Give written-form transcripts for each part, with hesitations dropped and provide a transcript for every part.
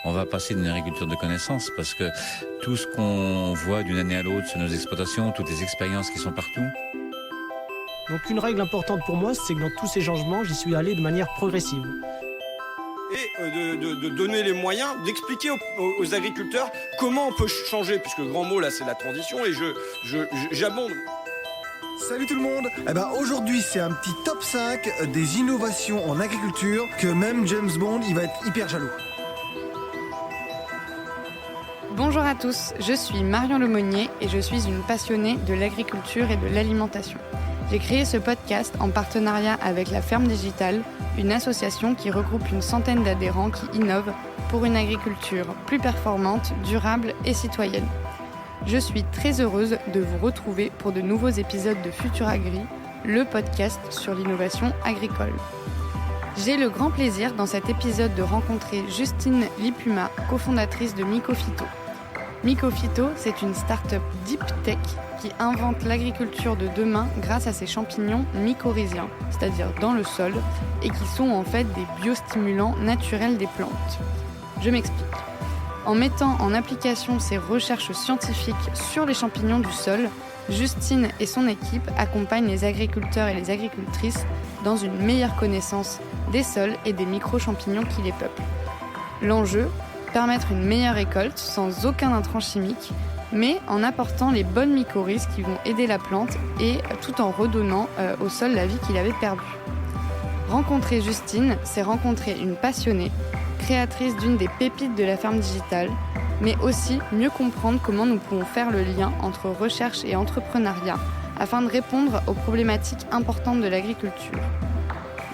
on va passer d'une agriculture de connaissances parce que tout ce qu'on voit d'une année à l'autre sur nos exploitations, toutes les expériences qui sont partout. Donc une règle importante pour moi, c'est que dans tous ces changements, j'y suis allé de manière progressive. Et de donner les moyens, d'expliquer aux agriculteurs comment on peut changer, puisque le grand mot là c'est la transition, et j'abonde. Salut tout le monde. Aujourd'hui c'est un petit top 5 des innovations en agriculture que même James Bond il va être hyper jaloux. Bonjour à tous, je suis Marion Lemonnier et je suis une passionnée de l'agriculture et de l'alimentation. J'ai créé ce podcast en partenariat avec La Ferme Digitale, une association qui regroupe une centaine d'adhérents qui innovent pour une agriculture plus performante, durable et citoyenne. Je suis très heureuse de vous retrouver pour de nouveaux épisodes de Futur Agri, le podcast sur l'innovation agricole. J'ai le grand plaisir dans cet épisode de rencontrer Justine Lipuma, cofondatrice de Mycophyto. Mycophyto, c'est une start-up deep tech qui invente l'agriculture de demain grâce à ses champignons mycorhiziens, c'est-à-dire dans le sol, et qui sont en fait des biostimulants naturels des plantes. Je m'explique. En mettant en application ses recherches scientifiques sur les champignons du sol, Justine et son équipe accompagnent les agriculteurs et les agricultrices dans une meilleure connaissance des sols et des micro-champignons qui les peuplent. L'enjeu, permettre une meilleure récolte sans aucun intrant chimique, mais en apportant les bonnes mycorhizes qui vont aider la plante et tout en redonnant au sol la vie qu'il avait perdue. Rencontrer Justine, c'est rencontrer une passionnée, créatrice d'une des pépites de la ferme digitale, mais aussi mieux comprendre comment nous pouvons faire le lien entre recherche et entrepreneuriat afin de répondre aux problématiques importantes de l'agriculture.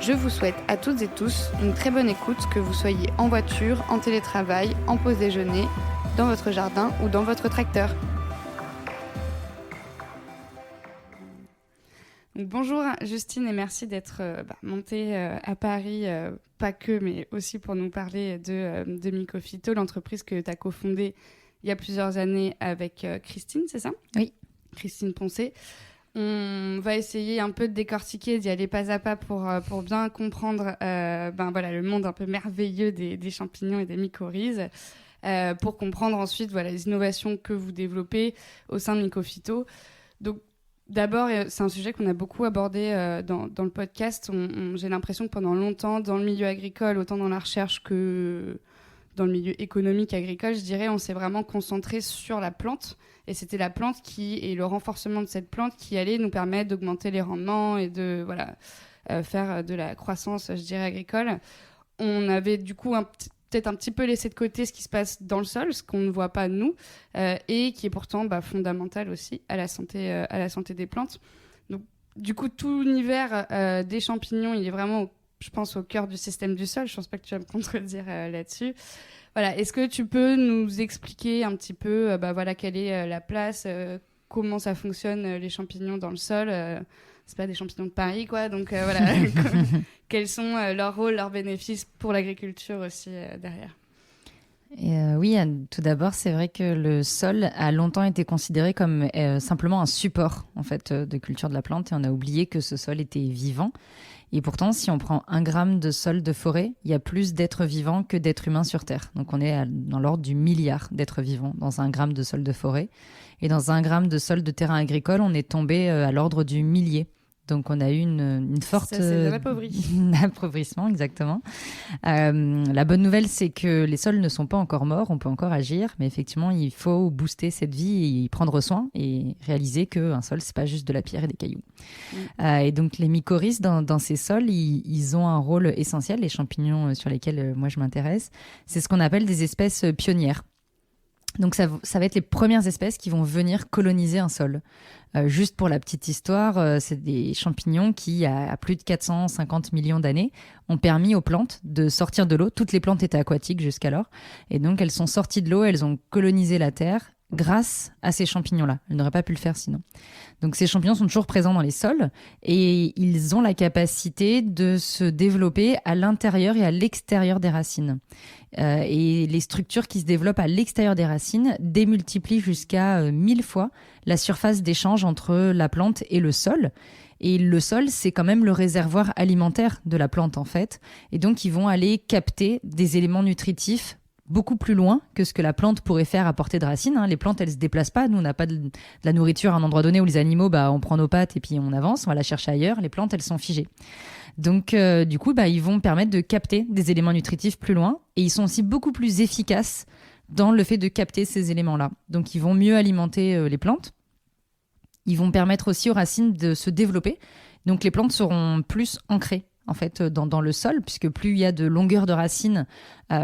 Je vous souhaite à toutes et tous une très bonne écoute, que vous soyez en voiture, en télétravail, en pause déjeuner, dans votre jardin ou dans votre tracteur. Donc, bonjour Justine et merci d'être montée à Paris, pas que, mais aussi pour nous parler de Mycophyto, l'entreprise que tu as cofondée il y a plusieurs années avec Christine, c'est ça ? Oui. Christine Poncet. On va essayer un peu de décortiquer, d'y aller pas à pas pour bien comprendre le monde un peu merveilleux des champignons et des mycorhizes, pour comprendre ensuite les innovations que vous développez au sein de Mycophyto. Donc d'abord, c'est un sujet qu'on a beaucoup abordé dans le podcast. J'ai l'impression que pendant longtemps, dans le milieu agricole, autant dans la recherche que dans le milieu économique agricole, je dirais, on s'est vraiment concentré sur la plante. Et c'était la plante et le renforcement de cette plante qui allait nous permettre d'augmenter les rendements et de faire de la croissance, je dirais, agricole. On avait du coup peut-être un petit peu laissé de côté ce qui se passe dans le sol, ce qu'on ne voit pas nous, et qui est pourtant fondamental aussi à la santé des plantes. Donc, du coup, tout l'univers des champignons, il est vraiment, je pense, au cœur du système du sol. Je ne pense pas que tu vas me contredire là-dessus. Voilà, est-ce que tu peux nous expliquer un petit peu quelle est la place, comment ça fonctionne les champignons dans le sol, c'est pas des champignons de Paris quoi, donc quels sont leurs rôles, leurs bénéfices pour l'agriculture aussi derrière. Oui, tout d'abord, c'est vrai que le sol a longtemps été considéré comme simplement un support en fait, de culture de la plante, et on a oublié que ce sol était vivant. Et pourtant, si on prend 1 gramme de sol de forêt, il y a plus d'êtres vivants que d'êtres humains sur Terre. Donc on est dans l'ordre du milliard d'êtres vivants dans 1 gramme de sol de forêt. Et dans 1 gramme de sol de terrain agricole, on est tombé à l'ordre du millier. Donc on a eu une forte... Ça, c'est de l'appauvrissement. L'appauvrissement, exactement. La bonne nouvelle, c'est que les sols ne sont pas encore morts, on peut encore agir, mais effectivement, il faut booster cette vie et y prendre soin et réaliser qu'un sol, c'est pas juste de la pierre et des cailloux. Et donc les mycorhizes dans ces sols, ils ont un rôle essentiel, les champignons sur lesquels moi je m'intéresse. C'est ce qu'on appelle des espèces pionnières. Donc ça va être les premières espèces qui vont venir coloniser un sol. Juste pour la petite histoire, c'est des champignons qui, à plus de 450 millions d'années, ont permis aux plantes de sortir de l'eau. Toutes les plantes étaient aquatiques jusqu'alors. Et donc, elles sont sorties de l'eau, elles ont colonisé la terre grâce à ces champignons-là. Elles n'auraient pas pu le faire sinon. Donc, ces champignons sont toujours présents dans les sols et ils ont la capacité de se développer à l'intérieur et à l'extérieur des racines. Et les structures qui se développent à l'extérieur des racines démultiplient jusqu'à 1000 fois la surface d'échange entre la plante et le sol. Et le sol, c'est quand même le réservoir alimentaire de la plante, en fait. Et donc, ils vont aller capter des éléments nutritifs beaucoup plus loin que ce que la plante pourrait faire à portée de racines. Les plantes, elles se déplacent pas. Nous, on n'a pas de la nourriture à un endroit donné où les animaux, on prend nos pattes et puis on avance, on va la chercher ailleurs. Les plantes, elles sont figées. Donc, du coup, ils vont permettre de capter des éléments nutritifs plus loin et ils sont aussi beaucoup plus efficaces dans le fait de capter ces éléments-là. Donc, ils vont mieux alimenter les plantes. Ils vont permettre aussi aux racines de se développer. Donc, les plantes seront plus ancrées en fait dans le sol, puisque plus il y a de longueur de racines,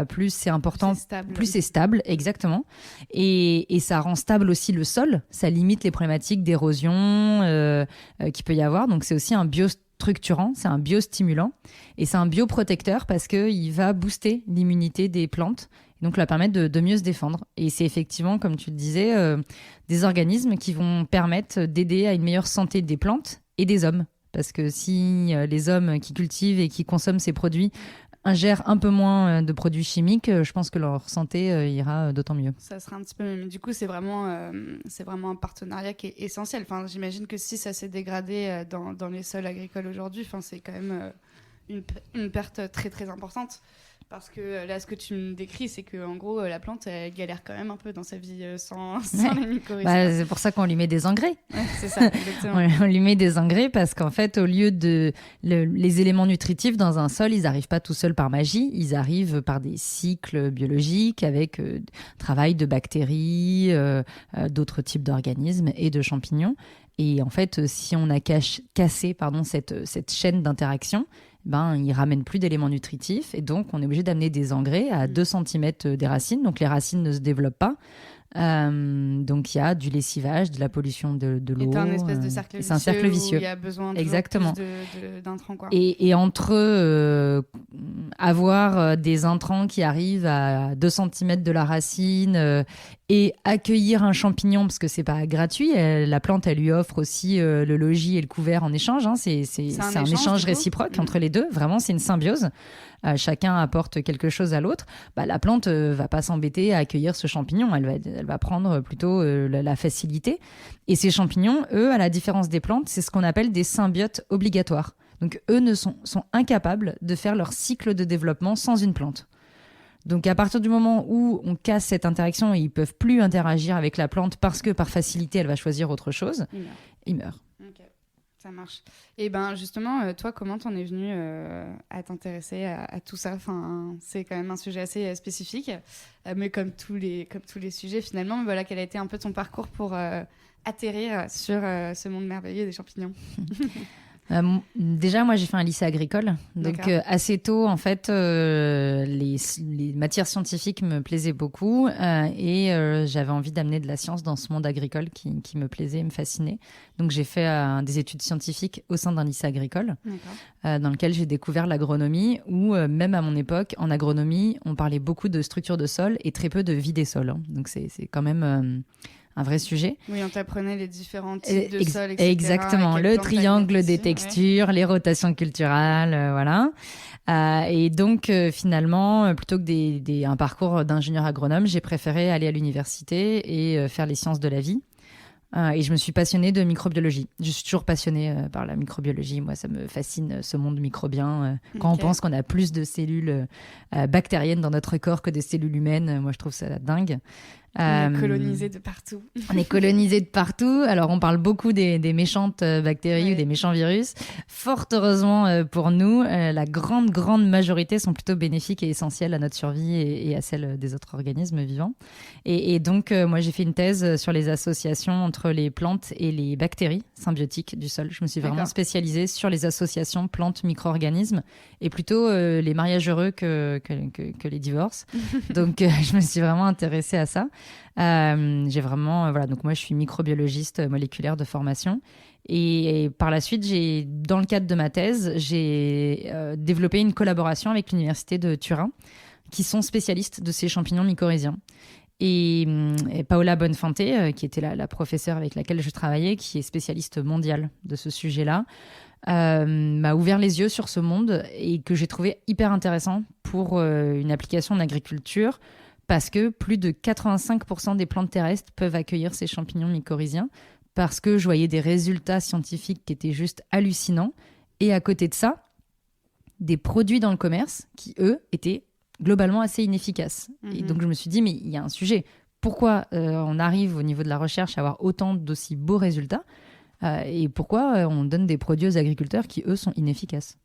plus c'est important, plus c'est stable, exactement. Et ça rend stable aussi le sol, ça limite les problématiques d'érosion qu'il peut y avoir. Donc c'est aussi un biostructurant, c'est un biostimulant et c'est un bioprotecteur parce qu'il va booster l'immunité des plantes, et donc la permettre de mieux se défendre. Et c'est effectivement, comme tu le disais, des organismes qui vont permettre d'aider à une meilleure santé des plantes et des hommes. Parce que si les hommes qui cultivent et qui consomment ces produits ingèrent un peu moins de produits chimiques, je pense que leur santé ira d'autant mieux. Ça sera un petit peu mieux. Mais du coup, c'est vraiment un partenariat qui est essentiel. Enfin, j'imagine que si ça s'est dégradé dans les sols agricoles aujourd'hui, c'est quand même une perte très très importante. Parce que là, ce que tu me décris, c'est qu'en gros, la plante, elle galère quand même un peu dans sa vie sans les mycorhizes. C'est pour ça qu'on lui met des engrais. Ouais, c'est ça, exactement. On lui met des engrais parce qu'en fait, au lieu de... les éléments nutritifs dans un sol, ils n'arrivent pas tout seuls par magie. Ils arrivent par des cycles biologiques avec travail de bactéries, d'autres types d'organismes et de champignons. Et en fait, si on a cassé cette chaîne d'interaction, il ramène plus d'éléments nutritifs et donc on est obligé d'amener des engrais à 2 cm des racines. Donc les racines ne se développent pas. Donc il y a du lessivage, de la pollution de l'eau. C'est un espèce de cercle vicieux. C'est un cercle vicieux. Où il y a besoin de exactement plus d'intrants, quoi. Et entre avoir des intrants qui arrivent à 2 cm de la racine et accueillir un champignon, parce que c'est pas gratuit, la plante elle lui offre aussi le logis et le couvert en échange. C'est un échange réciproque entre les deux. Vraiment, c'est une symbiose. Chacun apporte quelque chose à l'autre. La plante va pas s'embêter à accueillir ce champignon. Elle va prendre plutôt la facilité. Et ces champignons, eux, à la différence des plantes, c'est ce qu'on appelle des symbiotes obligatoires. Donc eux sont incapables de faire leur cycle de développement sans une plante. Donc à partir du moment où on casse cette interaction et ils peuvent plus interagir avec la plante parce que par facilité elle va choisir autre chose, ils meurent. Okay. Ça marche. Et justement, toi, comment t'en es venu à t'intéresser à tout ça? C'est quand même un sujet assez spécifique, mais comme tous les sujets finalement. Voilà, quel a été un peu ton parcours pour atterrir sur ce monde merveilleux des champignons? Déjà, moi, j'ai fait un lycée agricole. Donc, assez tôt, en fait, les matières scientifiques me plaisaient beaucoup et j'avais envie d'amener de la science dans ce monde agricole qui me plaisait, me fascinait. Donc, j'ai fait des études scientifiques au sein d'un lycée agricole dans lequel j'ai découvert l'agronomie où, même à mon époque, en agronomie, on parlait beaucoup de structure de sol et très peu de vie des sols. Donc, c'est quand même... un vrai sujet. Oui, on t'apprenait les différents types de sols, etc. Exactement, le triangle des textures, les rotations culturales, voilà. Et donc, finalement, plutôt que un parcours d'ingénieur agronome, j'ai préféré aller à l'université et faire les sciences de la vie. Et je me suis passionnée de microbiologie. Je suis toujours passionnée par la microbiologie. Moi, ça me fascine, ce monde microbien. Quand on pense qu'on a plus de cellules bactériennes dans notre corps que des cellules humaines, moi, je trouve ça dingue. On est colonisé de partout. On est colonisé de partout. Alors, on parle beaucoup des méchantes bactéries ou des méchants virus. Fort heureusement pour nous, la grande majorité sont plutôt bénéfiques et essentielles à notre survie et à celle des autres organismes vivants. Et donc, moi, j'ai fait une thèse sur les associations entre les plantes et les bactéries symbiotiques du sol. Je me suis vraiment spécialisée sur les associations plantes-micro-organismes et plutôt les mariages heureux que les divorces. Donc, je me suis vraiment intéressée à ça. J'ai vraiment donc moi je suis microbiologiste moléculaire de formation et par la suite dans le cadre de ma thèse j'ai développé une collaboration avec l'université de Turin qui sont spécialistes de ces champignons mycorhiziens et Paola Bonfante qui était la professeure avec laquelle je travaillais, qui est spécialiste mondiale de ce sujet-là, m'a ouvert les yeux sur ce monde et que j'ai trouvé hyper intéressant pour une application en agriculture. Parce que plus de 85% des plantes terrestres peuvent accueillir ces champignons mycorhiziens, parce que je voyais des résultats scientifiques qui étaient juste hallucinants. Et à côté de ça, des produits dans le commerce qui, eux, étaient globalement assez inefficace. Et donc je me suis dit, mais il y a un sujet. Pourquoi on arrive au niveau de la recherche à avoir autant d'aussi beaux résultats et pourquoi on donne des produits aux agriculteurs qui, eux, sont inefficaces.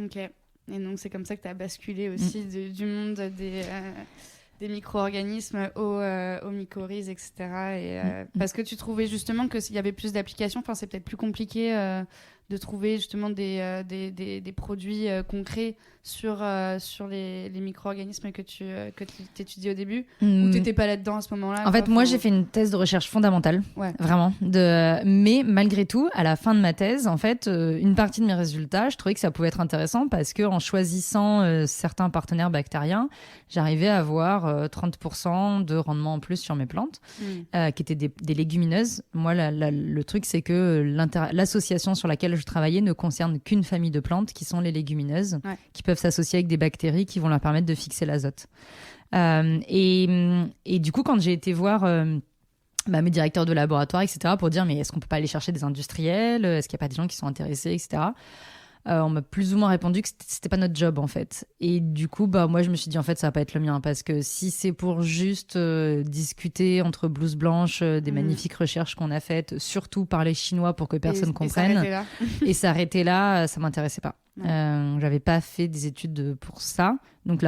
Ok. Et donc, c'est comme ça que tu as basculé aussi du monde des micro-organismes aux mycorhizes, etc. Parce que tu trouvais justement qu'il y avait plus d'applications. Enfin, c'est peut-être plus compliqué de trouver justement des produits concrets sur les micro-organismes que tu étudiais au début, ou tu n'étais pas là-dedans à ce moment-là? En fait, moi, j'ai fait une thèse de recherche fondamentale, vraiment. Mais malgré tout, à la fin de ma thèse, en fait, une partie de mes résultats, je trouvais que ça pouvait être intéressant parce qu'en choisissant certains partenaires bactériens, j'arrivais à avoir 30% de rendement en plus sur mes plantes, qui étaient des légumineuses. Moi, le truc, c'est que l'association sur laquelle je travaillais ne concerne qu'une famille de plantes qui sont les légumineuses, qui peuvent s'associer avec des bactéries qui vont leur permettre de fixer l'azote. Et du coup, quand j'ai été voir mes directeurs de laboratoire, etc., pour dire mais est-ce qu'on peut pas aller chercher des industriels, est-ce qu'il n'y a pas des gens qui sont intéressés, etc., on m'a plus ou moins répondu que c'était pas notre job en fait. Et du coup, moi je me suis dit en fait ça va pas être le mien parce que si c'est pour juste discuter entre blouses blanches des magnifiques recherches qu'on a faites, surtout par les Chinois pour que personne comprenne, et s'arrêter là, ça m'intéressait pas. J'avais pas fait des études pour ça, donc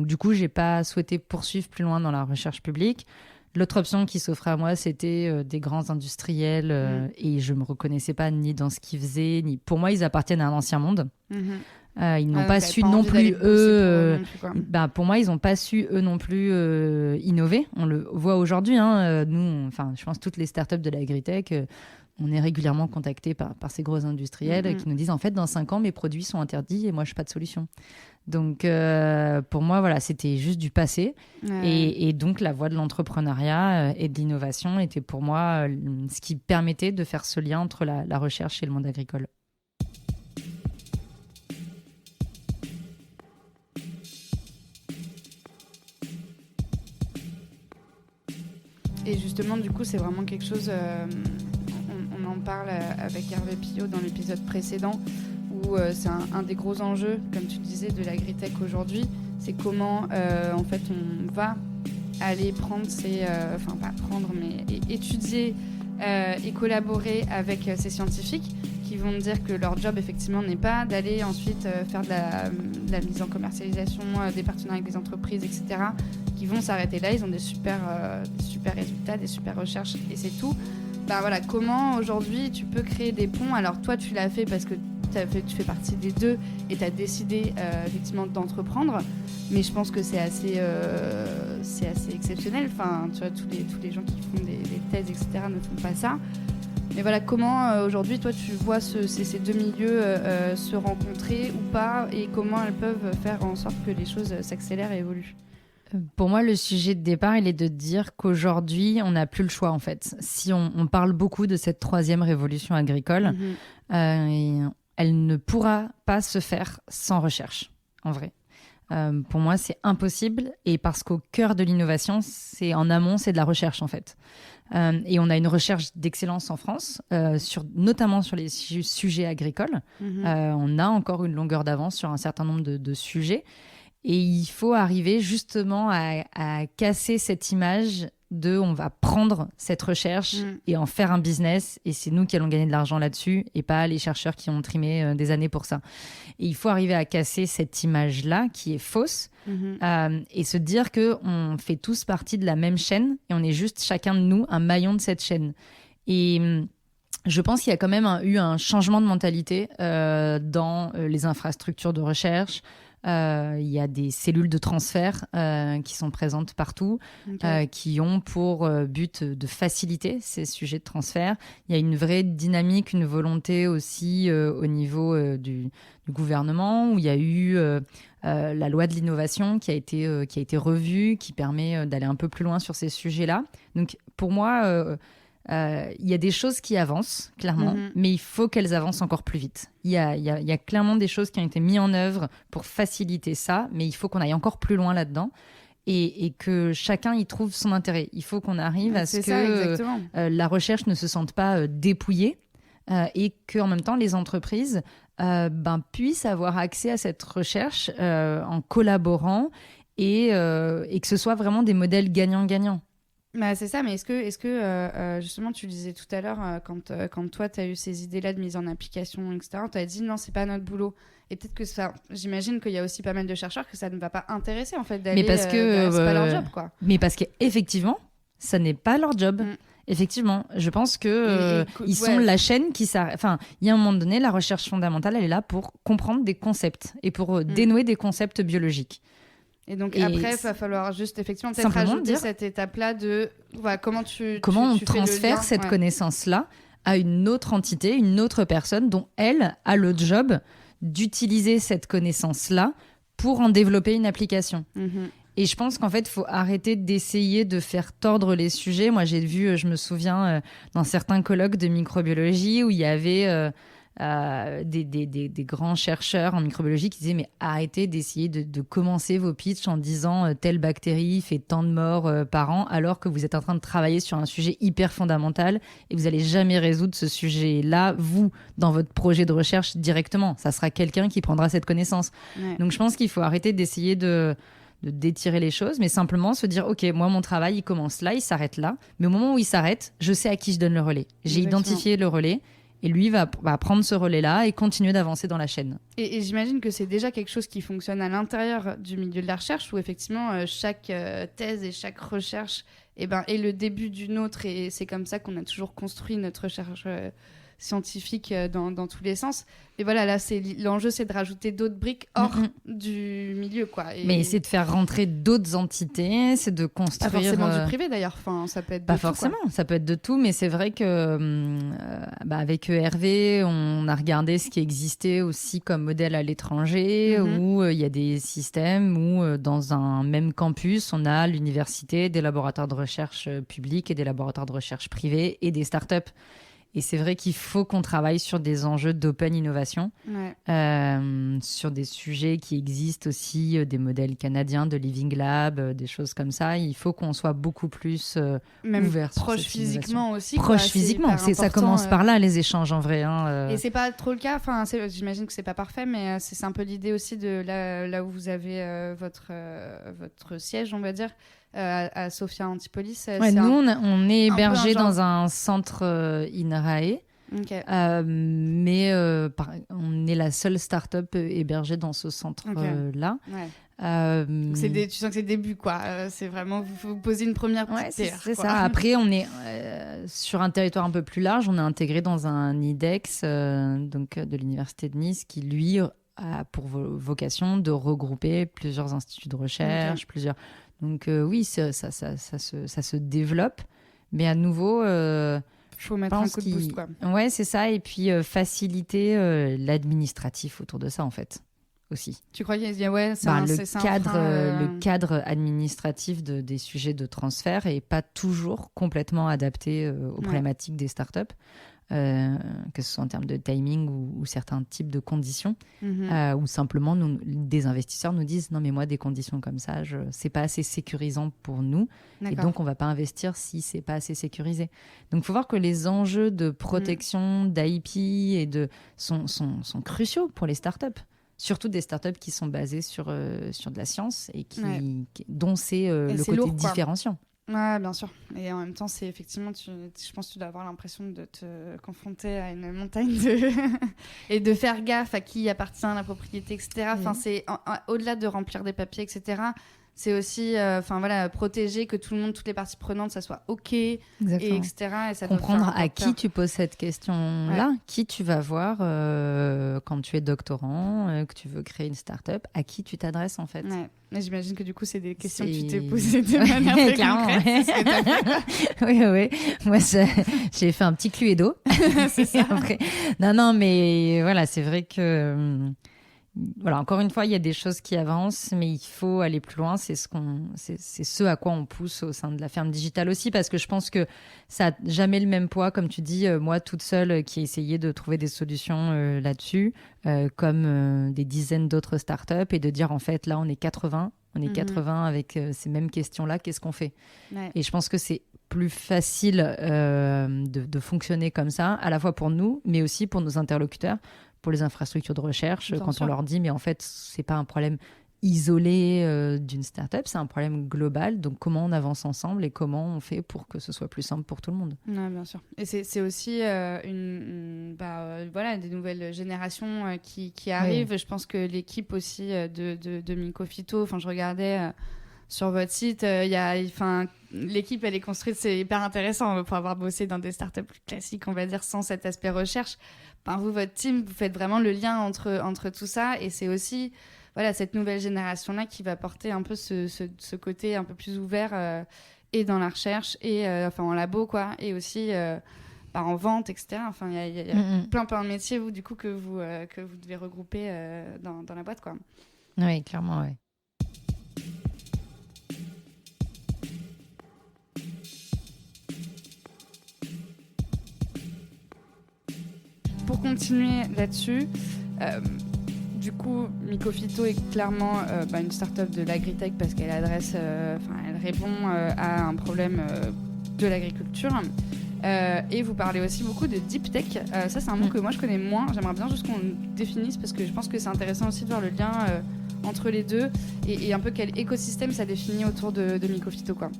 du coup j'ai pas souhaité poursuivre plus loin dans la recherche publique. L'autre option qui s'offrait à moi, c'était des grands industriels et je me reconnaissais pas ni dans ce qu'ils faisaient, ni... Pour moi, ils appartiennent à un ancien monde. Ils n'ont pas su non plus, eux... pour moi, ils n'ont pas su, eux non plus, innover. On le voit aujourd'hui. Nous, je pense toutes les startups de l'agritech... on est régulièrement contactés par ces gros industriels qui nous disent en fait dans 5 ans mes produits sont interdits et moi je n'ai pas de solution. Donc pour moi voilà, c'était juste du passé et donc la voie de l'entrepreneuriat et de l'innovation était pour moi ce qui permettait de faire ce lien entre la recherche et le monde agricole. Et justement du coup c'est vraiment quelque chose... On en parle avec Hervé Pillot dans l'épisode précédent où c'est un des gros enjeux, comme tu disais, de l'agritech aujourd'hui. C'est comment en fait on va aller prendre étudier et collaborer avec ces scientifiques qui vont dire que leur job effectivement n'est pas d'aller ensuite faire de la mise en commercialisation, des partenariats avec des entreprises, etc. qui vont s'arrêter là. Ils ont des super résultats, des super recherches et c'est tout. Comment aujourd'hui tu peux créer des ponts? Alors toi tu l'as fait parce que tu fais partie des deux et tu as décidé effectivement d'entreprendre, mais je pense que c'est assez exceptionnel. Enfin, tu vois, tous les gens qui font des thèses, etc. ne font pas ça. Mais voilà, comment aujourd'hui toi tu vois ces deux milieux se rencontrer ou pas, et comment elles peuvent faire en sorte que les choses s'accélèrent et évoluent? Pour moi, le sujet de départ, il est de dire qu'aujourd'hui, on n'a plus le choix, en fait. Si on parle beaucoup de cette 3e révolution agricole, elle ne pourra pas se faire sans recherche, en vrai. Pour moi, c'est impossible. Et parce qu'au cœur de l'innovation, en amont, c'est de la recherche, en fait. Et on a une recherche d'excellence en France, notamment sur les sujets agricoles. On a encore une longueur d'avance sur un certain nombre de sujets. Et il faut arriver justement à casser cette image de on va prendre cette recherche et en faire un business et c'est nous qui allons gagner de l'argent là-dessus et pas les chercheurs qui ont trimé des années pour ça. Et il faut arriver à casser cette image-là qui est fausse et se dire qu'on fait tous partie de la même chaîne et on est juste chacun de nous un maillon de cette chaîne. Et je pense qu'il y a quand même eu un changement de mentalité dans les infrastructures de recherche. Il y a des cellules de transfert qui sont présentes partout, qui ont pour but de faciliter ces sujets de transfert. Il y a une vraie dynamique, une volonté aussi au niveau du gouvernement, où il y a eu la loi de l'innovation qui a été revue, qui permet d'aller un peu plus loin sur ces sujets-là. Donc pour moi... il y a des choses qui avancent, clairement, mais il faut qu'elles avancent encore plus vite. Il y a clairement des choses qui ont été mises en œuvre pour faciliter ça, mais il faut qu'on aille encore plus loin là-dedans et que chacun y trouve son intérêt. Il faut qu'on arrive à ce que la recherche ne se sente pas dépouillée et qu'en même temps, les entreprises puissent avoir accès à cette recherche en collaborant et que ce soit vraiment des modèles gagnant-gagnant. Bah, c'est ça, mais est-ce que justement, tu le disais tout à l'heure, quand toi, tu as eu ces idées-là de mise en application, etc., tu as dit non, c'est pas notre boulot. Et peut-être que ça, j'imagine qu'il y a aussi pas mal de chercheurs que ça ne va pas intéresser, en fait, d'aller. Mais parce que. C'est pas leur job, quoi. Mais parce qu'effectivement, ça n'est pas leur job. Effectivement, je pense que ils sont la chaîne qui s'arrête. Enfin, il y a un moment donné, la recherche fondamentale, elle est là pour comprendre des concepts et pour dénouer des concepts biologiques. Et donc après, il va falloir juste effectivement peut-être simplement rajouter dire cette étape-là de comment on tu transfère fais le lien, cette connaissance-là à une autre entité, une autre personne dont elle a le job d'utiliser cette connaissance-là pour en développer une application. Et je pense qu'en fait, il faut arrêter d'essayer de faire tordre les sujets. Moi, j'ai vu, je me souviens, dans certains colloques de microbiologie où il y avait des grands chercheurs en microbiologie qui disaient mais arrêtez d'essayer de commencer vos pitchs en disant telle bactérie fait tant de morts par an alors que vous êtes en train de travailler sur un sujet hyper fondamental et vous n'allez jamais résoudre ce sujet-là, vous, dans votre projet de recherche directement. Ça sera quelqu'un qui prendra cette connaissance. Ouais. Donc je pense qu'il faut arrêter d'essayer de d'étirer les choses, mais simplement se dire ok, moi mon travail il commence là, il s'arrête là, mais au moment où il s'arrête, je sais à qui je donne le relais. J'ai identifié le relais et lui va prendre ce relais-là et continuer d'avancer dans la chaîne. Et j'imagine que c'est déjà quelque chose qui fonctionne à l'intérieur du milieu de la recherche où effectivement chaque thèse et chaque recherche est le début d'une autre et c'est comme ça qu'on a toujours construit notre recherche scientifique dans tous les sens. Et voilà, là, l'enjeu, c'est de rajouter d'autres briques hors du milieu, quoi. Mais c'est de faire rentrer d'autres entités, c'est de construire... Pas forcément du privé, d'ailleurs. Enfin, ça peut être de pas tout, forcément, quoi. Ça peut être de tout, mais c'est vrai que avec ERV, on a regardé ce qui existait aussi comme modèle à l'étranger, où il y a des systèmes où, dans un même campus, on a l'université, des laboratoires de recherche publics et des laboratoires de recherche privés et des startups. Et c'est vrai qu'il faut qu'on travaille sur des enjeux d'open innovation, sur des sujets qui existent aussi, des modèles canadiens de Living Lab, des choses comme ça. Il faut qu'on soit beaucoup plus ouvert sur proche cette physiquement innovation. aussi. Proche physiquement, ça commence par là, les échanges en vrai. Et c'est pas trop le cas. Enfin, j'imagine que c'est pas parfait, mais c'est un peu l'idée aussi de là où vous avez votre siège, on va dire. À Sophia Antipolis. Nous, on est hébergé dans un centre INRAE, mais on est la seule start-up hébergée dans ce centre-là. Tu sens que c'est le début, quoi. C'est vraiment, vous posez une première petite pierre. C'est ça. Après, on est sur un territoire un peu plus large. On est intégré dans un IDEX donc, de l'Université de Nice qui, lui, a pour vocation de regrouper plusieurs instituts de recherche, Donc oui, ça se développe, mais à nouveau... faut mettre un coup de boost, quoi. Ouais, c'est ça, et puis faciliter l'administratif autour de ça, en fait, aussi. Tu crois qu'il y a... le cadre administratif des sujets de transfert n'est pas toujours complètement adapté aux problématiques des startups. Que ce soit en termes de timing ou certains types de conditions, ou simplement des investisseurs nous disent non mais moi des conditions comme ça c'est pas assez sécurisant pour nous. Et donc on va pas investir si c'est pas assez sécurisé. Donc il faut voir que les enjeux de protection d'IP et sont cruciaux pour les startups, surtout des startups qui sont basées sur de la science et dont c'est le côté lourd, différenciant. Ouais, bien sûr. Et en même temps, c'est effectivement, je pense que tu dois avoir l'impression de te confronter à une montagne et de faire gaffe à qui appartient la propriété, etc. Enfin, c'est au-delà de remplir des papiers, etc. C'est aussi protéger que tout le monde, toutes les parties prenantes, ça soit OK, etc. Et ça comprendre à qui tu poses cette question-là, qui tu vas voir quand tu es doctorant, que tu veux créer une start-up, à qui tu t'adresses en fait. Ouais. Mais j'imagine que du coup, c'est des questions que tu t'es posées de manière très concrète. Oui. Moi, j'ai fait un petit cluedo. C'est ça. Après... Non, mais voilà, c'est vrai que... Voilà, encore une fois, il y a des choses qui avancent, mais il faut aller plus loin. C'est ce à quoi on pousse au sein de la ferme digitale aussi, parce que je pense que ça n'a jamais le même poids, comme tu dis, moi toute seule qui ai essayé de trouver des solutions là-dessus, comme des dizaines d'autres startups, et de dire en fait, là, on est 80 avec ces mêmes questions-là, qu'est-ce qu'on fait ? Et je pense que c'est plus facile de fonctionner comme ça, à la fois pour nous, mais aussi pour nos interlocuteurs, pour les infrastructures de recherche, quand on leur dit mais en fait c'est pas un problème isolé d'une startup, c'est un problème global. Donc, comment on avance ensemble et comment on fait pour que ce soit plus simple pour tout le monde. Ouais, bien sûr. Et c'est aussi voilà, des nouvelles générations qui arrivent. Oui. Je pense que l'équipe aussi de Mycofito, enfin, je regardais sur votre site, l'équipe, elle est construite, c'est hyper intéressant pour avoir bossé dans des startups plus classiques, on va dire, sans cet aspect recherche. Enfin, vous, votre team, vous faites vraiment le lien entre tout ça, et c'est aussi voilà, cette nouvelle génération-là qui va porter un peu ce côté un peu plus ouvert et dans la recherche, et en labo, quoi, et aussi en vente, etc. Enfin, il y a plein de métiers, vous, du coup, que vous devez regrouper dans la boîte, quoi. Oui, clairement, oui. Pour continuer là-dessus, du coup, Mycofito est clairement une start-up de l'agritech parce qu'elle elle répond à un problème de l'agriculture. Et vous parlez aussi beaucoup de deep tech. Ça, c'est un mot que moi, je connais moins. J'aimerais bien juste qu'on le définisse parce que je pense que c'est intéressant aussi de voir le lien entre les deux et un peu quel écosystème ça définit autour de Mycofito, quoi.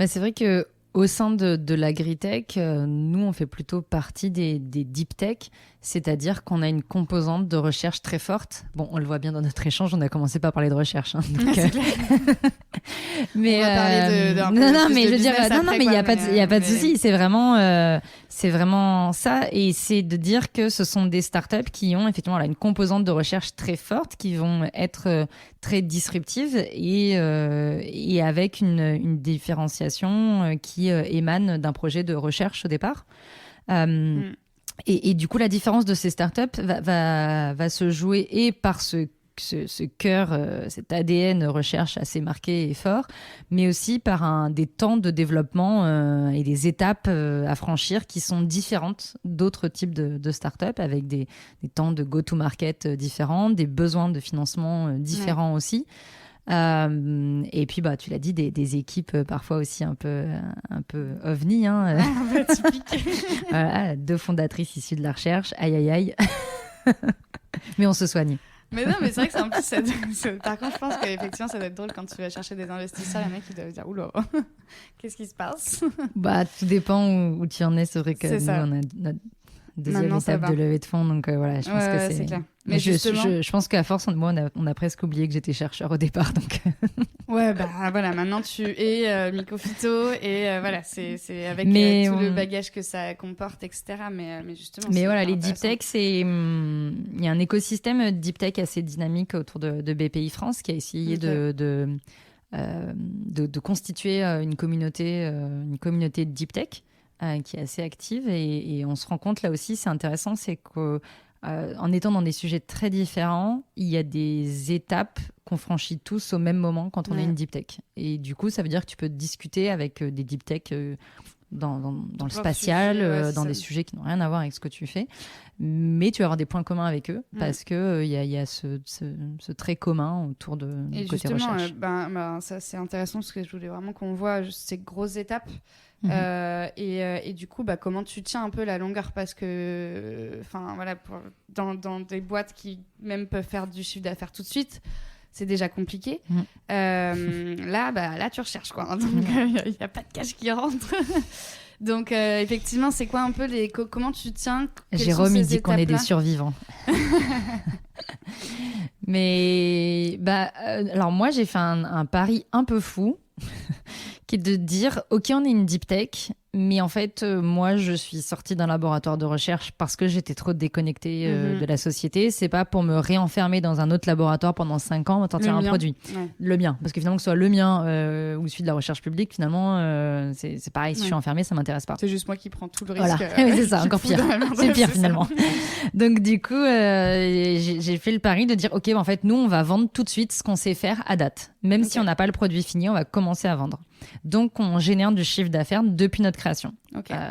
C'est vrai que au sein de l'agritech, nous, on fait plutôt partie des deep tech, c'est-à-dire qu'on a une composante de recherche très forte. Bon, on le voit bien dans notre échange, on a commencé par parler de recherche. Hein, donc, mais on va parler mais je veux dire, mais il y a pas de souci. C'est vraiment ça, et c'est de dire que ce sont des startups qui ont effectivement une composante de recherche très forte, qui vont être très disruptives et avec une différenciation qui émane d'un projet de recherche au départ. Et du coup, la différence de ces startups va se jouer et par ce cœur, cet ADN recherche assez marqué et fort, mais aussi par des temps de développement et des étapes à franchir qui sont différentes d'autres types de startups, avec des temps de go-to-market différents, des besoins de financement différents aussi. Et puis tu l'as dit, des équipes parfois aussi un peu ovni, hein. Un peu typique. Voilà, 2 fondatrices issues de la recherche, aïe mais on se soigne. Mais non, mais c'est vrai que c'est un peu par contre, je pense qu'effectivement ça doit être drôle quand tu vas chercher des investisseurs, les mecs ils doivent dire oula, qu'est-ce qui se passe? Tout dépend où tu en es. C'est vrai que nous on a notre deuxième étape de levée de fonds, donc voilà, je pense que c'est clair. Mais je pense qu'à force, on a presque oublié que j'étais chercheur au départ, donc. Ouais, voilà, maintenant tu es Mycofito et voilà, c'est avec tout le bagage que ça comporte, etc. Mais justement. Mais voilà, les deep tech, il y a un écosystème deep tech assez dynamique autour de BPI France qui a essayé de constituer une communauté de deep tech qui est assez active, et on se rend compte là aussi, c'est intéressant, c'est que en étant dans des sujets très différents, il y a des étapes qu'on franchit tous au même moment quand on est une deep tech. Et du coup, ça veut dire que tu peux discuter avec des deep tech dans le spatial, dans des sujets qui n'ont rien à voir avec ce que tu fais. Mais tu vas avoir des points communs avec eux parce qu'il y a ce trait commun autour de côté recherche. Ça, c'est intéressant parce que je voulais vraiment qu'on voit ces grosses étapes. Et du coup, comment tu tiens un peu la longueur, parce que dans des boîtes qui même peuvent faire du chiffre d'affaires tout de suite, c'est déjà compliqué. Là tu recherches, quoi. Donc il n'y a pas de cash qui rentre. Donc effectivement, c'est quoi un peu comment tu tiens? Jérôme, il dit qu'on est des survivants. Mais alors moi, j'ai fait un pari un peu fou qui est de dire, ok, on est une deep tech, mais en fait, moi, je suis sortie d'un laboratoire de recherche parce que j'étais trop déconnectée de la société. C'est pas pour me réenfermer dans un autre laboratoire pendant 5 ans, sortir un produit. Ouais. Le mien. Parce que finalement, que ce soit le mien ou celui de la recherche publique, finalement, c'est pareil. Si je suis enfermée, ça m'intéresse pas. C'est juste moi qui prends tout le risque. Voilà. C'est ça, encore pire. C'est pire, finalement. Donc, du coup, j'ai fait le pari de dire, ok, en fait, nous, on va vendre tout de suite ce qu'on sait faire à date. Même si on n'a pas le produit fini, on va commencer à vendre. Donc, on génère du chiffre d'affaires depuis notre création.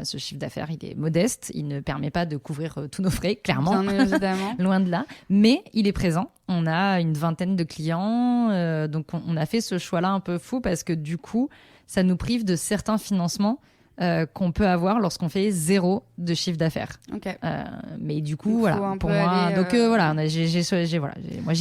Ce chiffre d'affaires, il est modeste. Il ne permet pas de couvrir tous nos frais, clairement. Bien évidemment. Loin de là. Mais il est présent. On a une 20aine de clients. Donc, on a fait ce choix-là un peu fou parce que du coup, ça nous prive de certains financements qu'on peut avoir lorsqu'on fait 0 de chiffre d'affaires. Ok. Mais du coup, Il faut voilà, un pour peu moi, aller, donc voilà, moi j'ai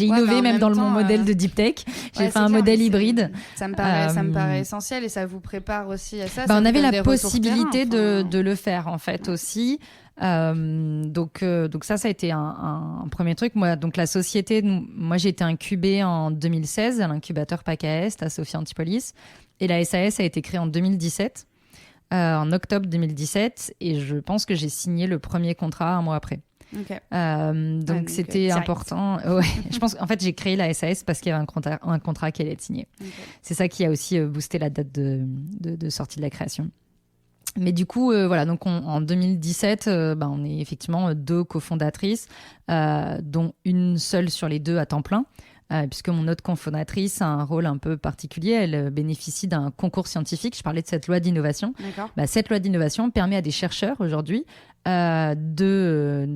Ouais, innové mais en même dans même mon temps, modèle de deep tech. J'ai Ouais, fait c'est un clair, modèle mais hybride. Ça me paraît essentiel et ça vous prépare aussi à ça. Bah, ça on vous avait donne la des retours possibilité terrain, de le faire en fait aussi. Donc ça a été un premier truc. Moi, donc la société, moi j'ai été incubée en 2016 à l'incubateur PACA Est à Sophia Antipolis et la SAS a été créée en 2017, en octobre 2017 et je pense que j'ai signé le premier contrat un mois après. Ok. Donc c'était direct. important. Ouais, je pense qu'en fait j'ai créé la SAS parce qu'il y avait un contrat qui allait être signé. Ok. C'est ça qui a aussi boosté la date de sortie de la création. Mais du coup, voilà, donc en 2017, on est effectivement 2 cofondatrices, dont une seule sur les 2 à temps plein, puisque mon autre cofondatrice a un rôle un peu particulier. Elle bénéficie d'un concours scientifique. Je parlais de cette loi d'innovation. D'accord. Cette loi d'innovation permet à des chercheurs aujourd'hui de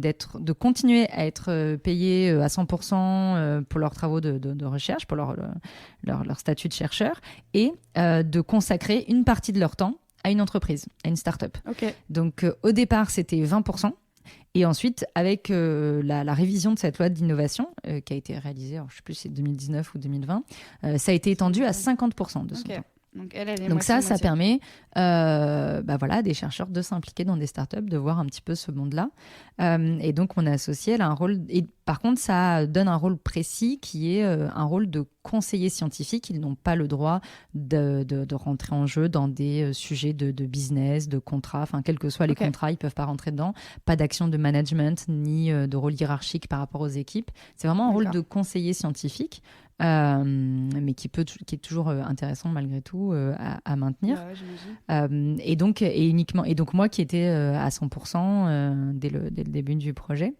continuer à être payés à 100% pour leurs travaux de recherche, pour leur statut de chercheur, et de consacrer une partie de leur temps à une entreprise, à une start-up. Ok. Donc au départ, c'était 20%. Et ensuite, avec la révision de cette loi d'innovation qui a été réalisée, alors, je ne sais plus si c'est 2019 ou 2020, ça a été étendu à 50% de son temps. Donc, elle est Donc ça moitié-moitié. permet à des chercheurs de s'impliquer dans des startups, de voir un petit peu ce monde-là. Et donc, mon associée, elle a un rôle... Et par contre, ça donne un rôle précis qui est un rôle de conseiller scientifique. Ils n'ont pas le droit de rentrer en jeu dans des sujets de business, de contrats. Enfin, quels que soient les contrats, ils ne peuvent pas rentrer dedans. Pas d'action de management ni de rôle hiérarchique par rapport aux équipes. C'est vraiment un rôle de conseiller scientifique. Mais qui est toujours intéressant malgré tout à maintenir. Et donc moi qui étais à 100% dès le début du projet.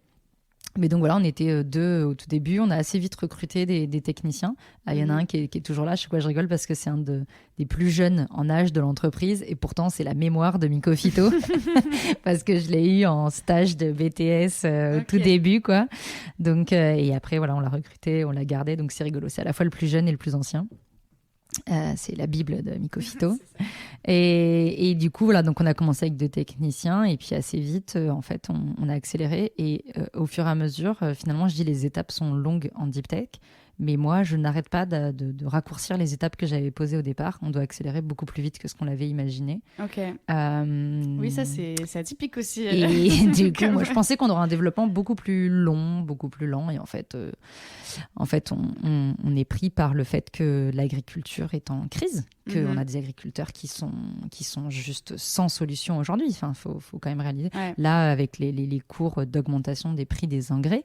Mais donc voilà, on était 2 au tout début. On a assez vite recruté des techniciens. Il y en a un qui est toujours là. Je sais quoi, je rigole parce que c'est un des plus jeunes en âge de l'entreprise. Et pourtant, c'est la mémoire de Miko Phyto. Parce que je l'ai eu en stage de BTS au tout début, quoi. Donc, et après, voilà, on l'a recruté, on l'a gardé. Donc c'est rigolo. C'est à la fois le plus jeune et le plus ancien. C'est la Bible de Miko Phyto. Et du coup, voilà, donc on a commencé avec 2 techniciens et puis assez vite, en fait, on a accéléré et au fur et à mesure, finalement, je dis les étapes sont longues en deep tech, mais moi, je n'arrête pas de raccourcir les étapes que j'avais posées au départ. On doit accélérer beaucoup plus vite que ce qu'on l'avait imaginé. Ok. Oui, ça, c'est atypique aussi. Et du coup, moi, je pensais qu'on aurait un développement beaucoup plus long, beaucoup plus lent. Et en fait, on est pris par le fait que l'agriculture est en crise, qu'on a des agriculteurs qui sont juste sans solution aujourd'hui. Enfin, faut quand même réaliser. Ouais. Là, avec les cours d'augmentation des prix des engrais,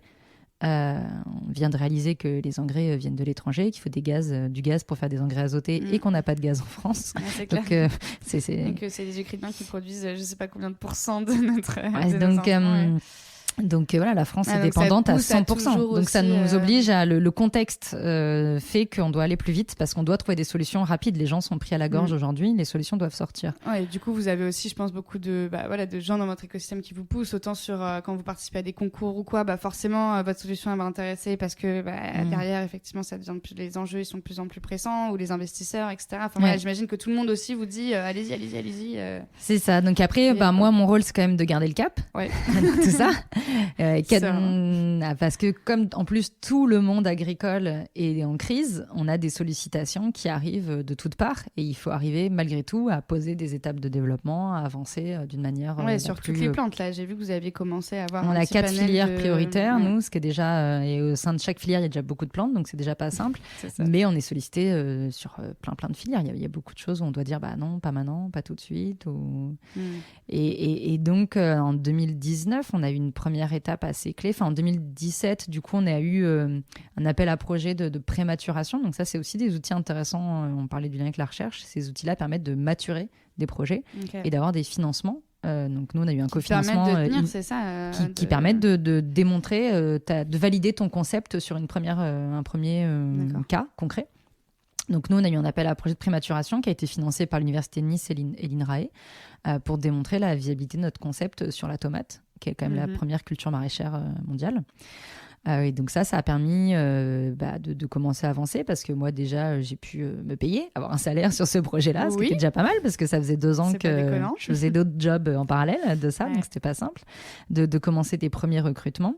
on vient de réaliser que les engrais viennent de l'étranger, qu'il faut du gaz pour faire des engrais azotés et qu'on n'a pas de gaz en France. Ouais, c'est clair. Donc, c'est des Ukrainiens qui produisent je ne sais pas combien de pourcents de notre... Donc voilà, la France est dépendante à 100%. Donc ça nous oblige à... Le contexte fait qu'on doit aller plus vite parce qu'on doit trouver des solutions rapides. Les gens sont pris à la gorge aujourd'hui, les solutions doivent sortir. Ouais, et du coup, vous avez aussi, je pense, beaucoup de gens dans votre écosystème qui vous poussent, autant sur quand vous participez à des concours ou quoi, forcément, votre solution elle va intéresser parce que derrière, effectivement, ça devient les enjeux ils sont de plus en plus pressants ou les investisseurs, etc. Enfin, voilà, j'imagine que tout le monde aussi vous dit allez-y. C'est ça. Donc après, moi, mon rôle, c'est quand même de garder le cap. Ouais. Tout ça. Parce que comme en plus tout le monde agricole est en crise, on a des sollicitations qui arrivent de toutes parts et il faut arriver malgré tout à poser des étapes de développement, à avancer d'une manière sur toutes les plantes là. J'ai vu que vous aviez commencé à avoir on a 4 filières prioritaires nous, ce qui est déjà et au sein de chaque filière il y a déjà beaucoup de plantes donc c'est déjà pas simple. Mais on est sollicité sur plein de filières. Il y a beaucoup de choses où on doit dire non, pas maintenant, pas tout de suite et donc en 2019 on a eu une première étape assez clé. En 2017, du coup, on a eu un appel à projet de prématuration. Donc ça, c'est aussi des outils intéressants. On parlait du lien avec la recherche. Ces outils-là permettent de maturer des projets et d'avoir des financements. Donc nous, on a eu un cofinancement qui permettent de démontrer, de valider ton concept sur un premier cas concret. Donc nous, on a eu un appel à projet de prématuration qui a été financé par l'Université de Nice et l'INRAE pour démontrer la viabilité de notre concept sur la tomate, qui est quand même la première culture maraîchère mondiale. Et donc ça a permis de commencer à avancer parce que moi déjà j'ai pu me payer, avoir un salaire sur ce projet-là, ce qui était déjà pas mal parce que ça faisait 2 ans que je faisais d'autres jobs en parallèle de ça, donc c'était pas simple de commencer tes premiers recrutements.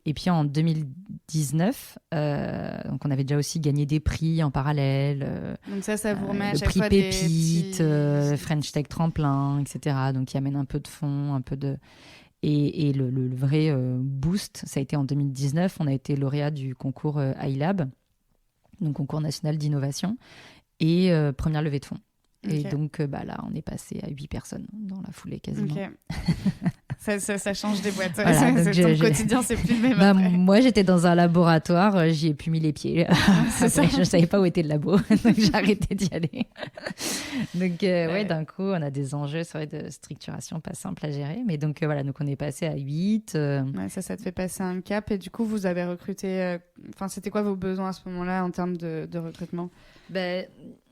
Et puis en 2019, donc on avait déjà aussi gagné des prix en parallèle. Donc ça vous remet à le chaque prix fois Pépite, des petits... French Tech Tremplin, etc. Donc qui amène un peu de fonds, un peu de... Et le vrai boost, ça a été en 2019. On a été lauréat du concours iLab, donc concours national d'innovation, et première levée de fonds. Okay. Et donc là, on est passé à 8 personnes dans la foulée quasiment. Okay. Ça change des boîtes. Voilà, ton quotidien, c'est plus le même. Moi, j'étais dans un laboratoire, j'y ai plus mis les pieds. Après, je ne savais pas où était le labo, donc j'ai arrêté d'y aller. Donc, d'un coup, on a des enjeux de structuration pas simples à gérer. Mais donc, donc on est passé à 8. Ça te fait passer un cap. Et du coup, vous avez recruté... c'était quoi vos besoins à ce moment-là en termes de recrutement ?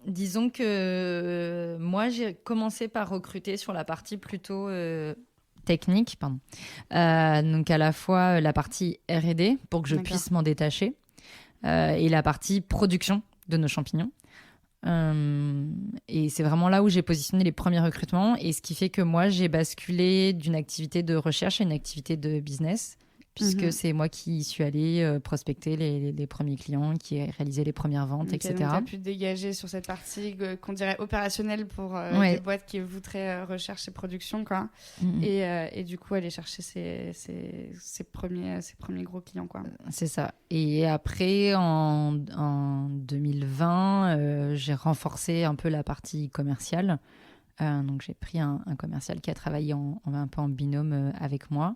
Disons que moi, j'ai commencé par recruter sur la partie plutôt... technique, donc à la fois la partie R&D pour que je puisse m'en détacher et la partie production de nos champignons. Et c'est vraiment là où j'ai positionné les premiers recrutements et ce qui fait que moi j'ai basculé d'une activité de recherche à une activité de business puisque c'est moi qui suis allée prospecter les premiers clients, qui ai réalisé les premières ventes, etc. Donc tu as pu te dégager sur cette partie qu'on dirait opérationnelle pour des boîtes qui voudraient recherche et production, quoi. Et du coup aller chercher ces premiers gros clients, quoi. C'est ça. Et après, en 2020, j'ai renforcé un peu la partie commerciale. Donc j'ai pris un commercial qui a travaillé un peu en binôme avec moi,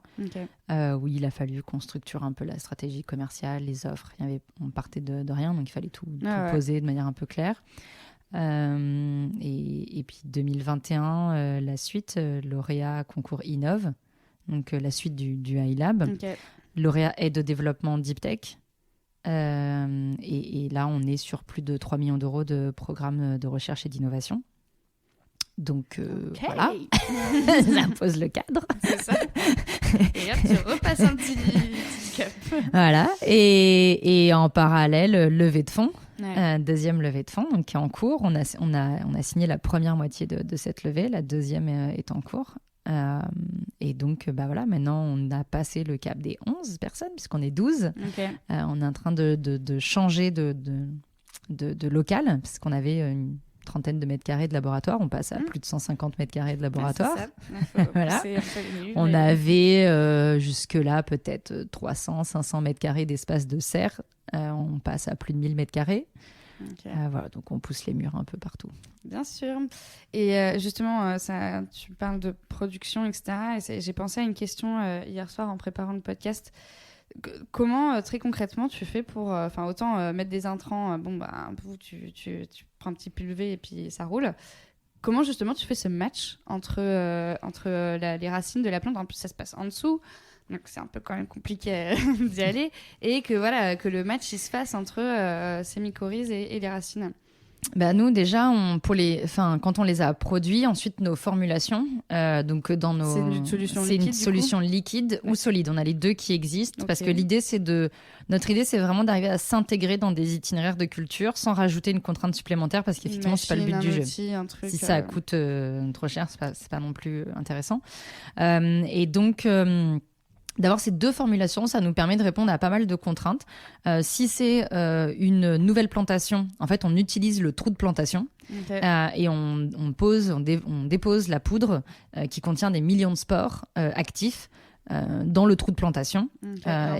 où il a fallu qu'on structure un peu la stratégie commerciale, les offres. On partait de rien, donc il fallait tout poser de manière un peu claire. Et puis 2021, la suite, lauréat concours Innov, donc la suite du iLab, lauréat aide au développement Deep Tech. Et là, on est sur plus de 3 millions d'euros de programmes de recherche et d'innovation. Donc voilà, ça pose le cadre. C'est ça. Et hop, tu repasses un petit cap. Voilà, et en parallèle, levée de fonds, deuxième levée de fonds, donc qui est en cours. On a signé la première moitié de cette levée, la deuxième est en cours. Et donc, maintenant, on a passé le cap des 11 personnes, puisqu'on est 12. On est en train de changer de local, parce qu'on avait une trentaine de mètres carrés de laboratoire, on passe à plus de 150 mètres carrés de laboratoire. Voilà. On avait jusque-là peut-être 300, 500 mètres carrés d'espace de serre. On passe à plus de 1000 mètres carrés. Voilà, donc on pousse les murs un peu partout. Bien sûr. Et justement, tu parles de production, etc. Et j'ai pensé à une question hier soir en préparant le podcast. Comment, très concrètement, tu fais pour... autant mettre des intrants, tu prends un petit pulvé et puis ça roule. Comment, justement, tu fais ce match entre les racines de la plante ? En plus, ça se passe en dessous, donc c'est un peu quand même compliqué d'y aller. Et que le match, il se fasse entre ces mycorhizes et les racines. Nous déjà, quand on les a produits, ensuite nos formulations, donc dans nos, c'est une solution liquide ou solide. On a les deux qui existent parce que notre idée, c'est vraiment d'arriver à s'intégrer dans des itinéraires de culture sans rajouter une contrainte supplémentaire parce qu'effectivement, c'est pas le but du jeu. Si ça coûte trop cher, c'est pas non plus intéressant. Et donc. D'avoir ces deux formulations, ça nous permet de répondre à pas mal de contraintes. Si c'est une nouvelle plantation, en fait, on utilise le trou de plantation et on dépose la poudre qui contient des millions de spores actifs dans le trou de plantation.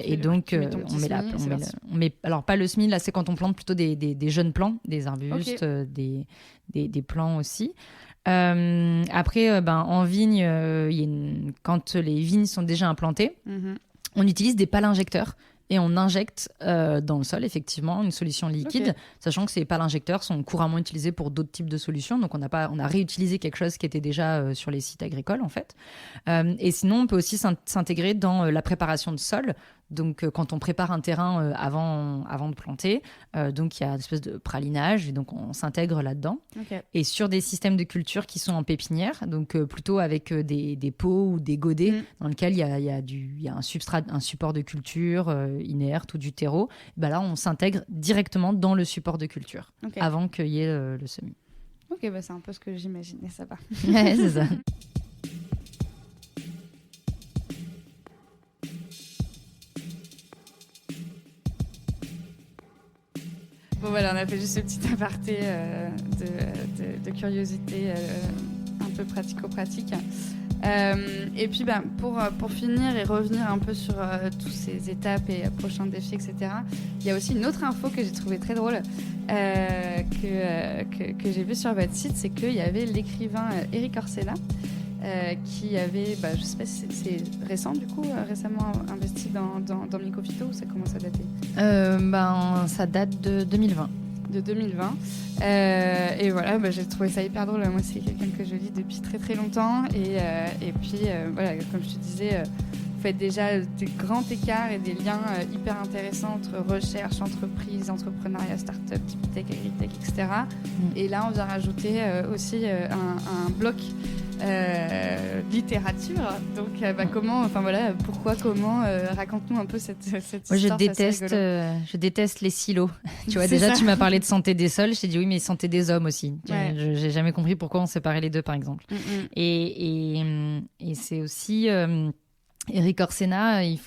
Et donc, on met alors pas le SMI, là, c'est quand on plante plutôt des jeunes plants, des arbustes, des plants aussi. Après, en vigne, quand les vignes sont déjà implantées, on utilise des pales injecteurs et on injecte dans le sol, effectivement, une solution liquide, sachant que ces pales injecteurs sont couramment utilisés pour d'autres types de solutions. Donc, on a réutilisé quelque chose qui était déjà sur les sites agricoles, en fait. Et sinon, on peut aussi s'intégrer dans la préparation de sol. Donc, quand on prépare un terrain avant de planter, donc il y a une espèce de pralinage, et donc on s'intègre là-dedans. Okay. Et sur des systèmes de culture qui sont en pépinière, donc plutôt avec des pots ou des godets dans lesquels il y a un substrat, un support de culture inerte ou du terreau. Ben là, on s'intègre directement dans le support de culture avant qu'il y ait le semis. Ok, bah c'est un peu ce que j'imaginais, ça va. Ouais, c'est ça. Bon voilà, on a fait juste ce petit aparté de curiosité un peu pratico-pratique. Et puis pour finir et revenir un peu sur toutes ces étapes et prochains défis, etc., il y a aussi une autre info que j'ai trouvée très drôle que j'ai vue sur votre site, c'est qu'il y avait l'écrivain Éric Orsena qui avait, je sais pas si c'est récent du coup, récemment investi dans Mycophyto, ou ça commence à dater Ça date de 2020. De 2020. Et voilà, j'ai trouvé ça hyper drôle. Moi, c'est quelqu'un que je lis depuis très très longtemps. Et puis, voilà, comme je te disais, vous faites déjà des grands écarts et des liens hyper intéressants entre recherche, entreprise, entrepreneuriat, start-up, type tech, agritech, etc. Et là, on vient rajouter aussi un bloc littérature. Donc, pourquoi, comment, raconte-nous un peu cette histoire. Moi, je déteste les silos. Tu vois, déjà, tu m'as parlé de santé des sols. Je t'ai dit oui, mais santé des hommes aussi. Ouais. J'ai jamais compris pourquoi on séparait les deux, par exemple. Et c'est aussi... Éric Orsena, il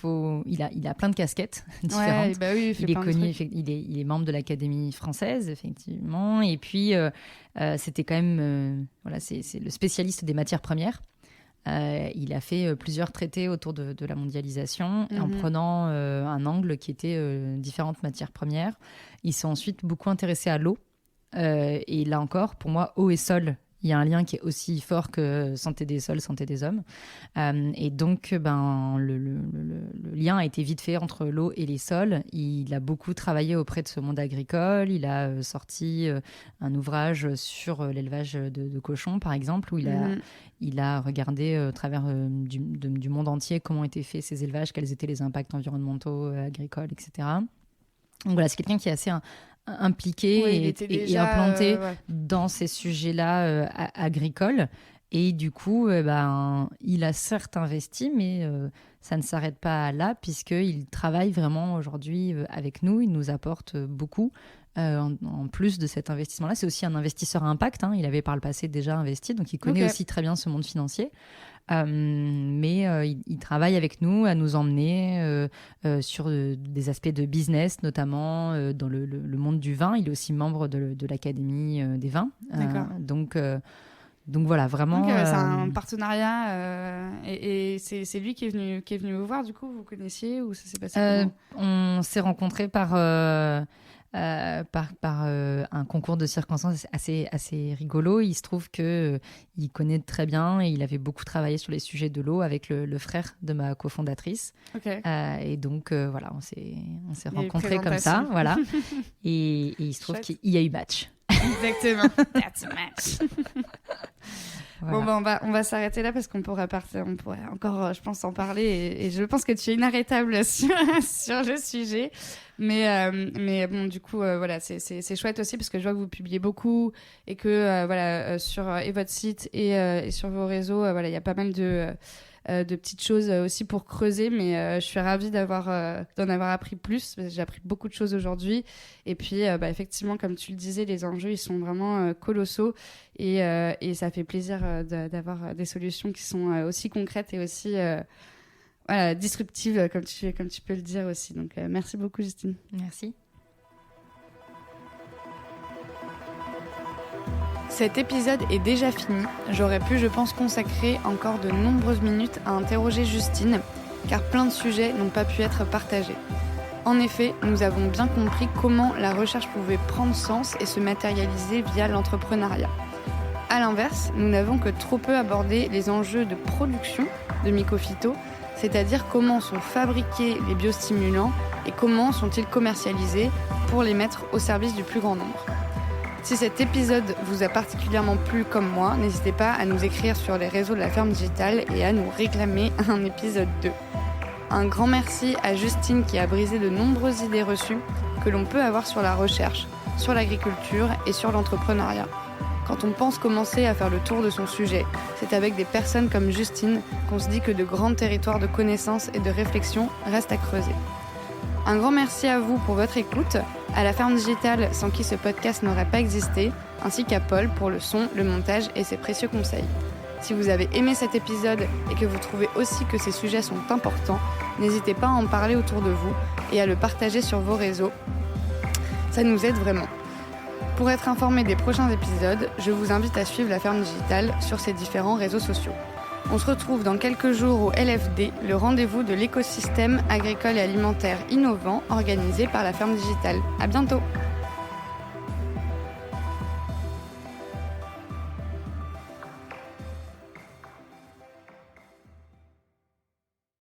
a plein de casquettes différentes. Ouais, oui, il est connu, il est membre de l'Académie française, effectivement. Et puis, c'était quand même, c'est le spécialiste des matières premières. Il a fait plusieurs traités autour de la mondialisation en prenant un angle qui était différentes matières premières. Il s'est ensuite beaucoup intéressé à l'eau. Et là encore, pour moi, eau et sol, il y a un lien qui est aussi fort que santé des sols, santé des hommes. Et donc, le lien a été vite fait entre l'eau et les sols. Il a beaucoup travaillé auprès de ce monde agricole. Il a sorti un ouvrage sur l'élevage de cochons, par exemple, où il a regardé à travers du monde entier comment étaient faits ces élevages, quels étaient les impacts environnementaux, agricoles, etc. Donc voilà, c'est quelqu'un qui est assez impliqué et implanté dans ces sujets-là agricoles. Et du coup, il a certes investi, mais ça ne s'arrête pas là, puisqu'il travaille vraiment aujourd'hui avec nous. Il nous apporte beaucoup. En plus de cet investissement-là, c'est aussi un investisseur à impact. Il avait par le passé déjà investi, donc il connaît aussi très bien ce monde financier. Mais il travaille avec nous à nous emmener sur des aspects de business, notamment dans le monde du vin. Il est aussi membre de l'Académie des vins. Donc voilà, vraiment... c'est un partenariat et c'est lui qui est venu vous voir, du coup, vous connaissiez, ou ça s'est passé comment ? On s'est rencontrés par un concours de circonstances assez rigolo. Il se trouve qu'il connaît très bien et il avait beaucoup travaillé sur les sujets de l'eau avec le frère de ma cofondatrice. Et donc, voilà, on s'est rencontrés comme ça. Voilà. Et il se trouve qu'il y a eu match. Exactement. That's a match. Voilà. Bon, on va s'arrêter là parce qu'on pourrait encore, je pense, en parler et je pense que tu es inarrêtable sur le sujet. Mais bon, du coup, voilà, c'est chouette aussi parce que je vois que vous publiez beaucoup et que sur votre site et sur vos réseaux, il y a pas mal de petites choses aussi pour creuser, mais je suis ravie d'en avoir appris plus. J'ai appris beaucoup de choses aujourd'hui. Et puis, effectivement, comme tu le disais, les enjeux, ils sont vraiment colossaux. Et ça fait plaisir d'avoir des solutions qui sont aussi concrètes et aussi disruptives, comme tu peux le dire aussi. Donc, merci beaucoup, Justine. Merci. Cet épisode est déjà fini. J'aurais pu, je pense, consacrer encore de nombreuses minutes à interroger Justine, car plein de sujets n'ont pas pu être partagés. En effet, nous avons bien compris comment la recherche pouvait prendre sens et se matérialiser via l'entrepreneuriat. A l'inverse, nous n'avons que trop peu abordé les enjeux de production de Mycophyto, c'est-à-dire comment sont fabriqués les biostimulants et comment sont-ils commercialisés pour les mettre au service du plus grand nombre. Si cet épisode vous a particulièrement plu comme moi, n'hésitez pas à nous écrire sur les réseaux de la Ferme Digitale et à nous réclamer un épisode 2. Un grand merci à Justine qui a brisé de nombreuses idées reçues que l'on peut avoir sur la recherche, sur l'agriculture et sur l'entrepreneuriat. Quand on pense commencer à faire le tour de son sujet, c'est avec des personnes comme Justine qu'on se dit que de grands territoires de connaissances et de réflexion restent à creuser. Un grand merci à vous pour votre écoute, à la Ferme Digitale sans qui ce podcast n'aurait pas existé, ainsi qu'à Paul pour le son, le montage et ses précieux conseils. Si vous avez aimé cet épisode et que vous trouvez aussi que ces sujets sont importants, n'hésitez pas à en parler autour de vous et à le partager sur vos réseaux. Ça nous aide vraiment. Pour être informé des prochains épisodes, je vous invite à suivre la Ferme Digitale sur ses différents réseaux sociaux. On se retrouve dans quelques jours au LFD, le rendez-vous de l'écosystème agricole et alimentaire innovant organisé par la Ferme Digitale. À bientôt!